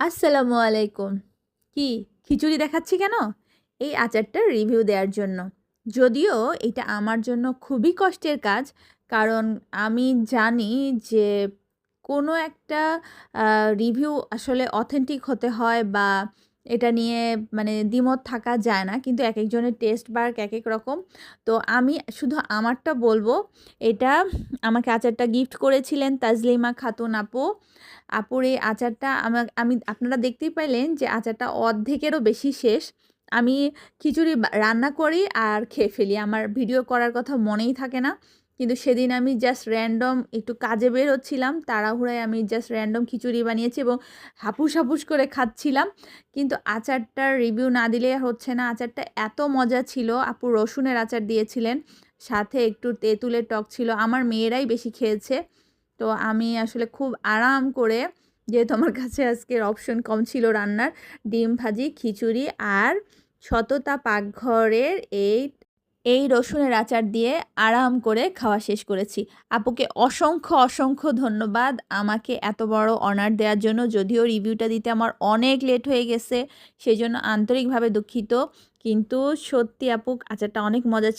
আসসালামু আলাইকুম। কি খিচুড়ি দেখাচ্ছি কেন? এই আচারটার রিভিউ দেওয়ার জন্য। যদিও এটা আমার জন্য খুবই কষ্টের কাজ। কারণ আমি জানি যে কোনো একটা রিভিউ আসলে অথেন্টিক হতে হয় বা এটা নিয়ে মানে দ্বিমত থাকা যায় না। কিন্তু একেকজনের টেস্ট বাড় একেক রকম। তো আমি শুধু আমারটা বলবো। এটা আমাকে আচারটা গিফট করেছিলেন তাজলিমা খাতুন আপু। আপুর এই আচারটা আমি আপনারা দেখতেই পাইলেন যে আচারটা অর্ধেকেরও বেশি শেষ। আমি খিচুড়ি রান্না করি আর খেয়ে ফেলি। আমার ভিডিও করার কথা মনেই থাকে না। কিন্তু সেদিন আমি জাস্ট র্যান্ডম একটু কাজে বের হচ্ছিলাম। তাড়াহুড়ায় আমি জাস্ট র্যান্ডম খিচুড়ি বানিয়েছি এবং হাপুস, হাপুস করে খাচ্ছিলাম। কিন্তু আচারটার রিভিউ না দিলে হচ্ছে না। আচারটা এত মজা ছিল। আপু রসুনের আচার দিয়েছিলেন। সাথে একটু তেঁতুলের টক ছিল। আমার মেয়েরাই বেশি খেয়েছে। তো আমি আসলে খুব আরাম করে, যেহেতু আমার কাছে আজকের অপশন কম ছিল রান্নার, ডিম ভাজি, খিচুড়ি আর সততা পাকঘরের এই রসুনের আচার দিয়ে আরাম করে খাওয়া শেষ করেছি। আপুকে অসংখ্য অসংখ্য ধন্যবাদ আমাকে এত বড় অনার দেওয়ার জন্য। যদিও রিভিউটা দিতে আমার অনেক লেট হয়ে গেছে, সেই জন্য আন্তরিকভাবে দুঃখিত। কিন্তু সত্যি আপু আচারটা অনেক মজা ছিল।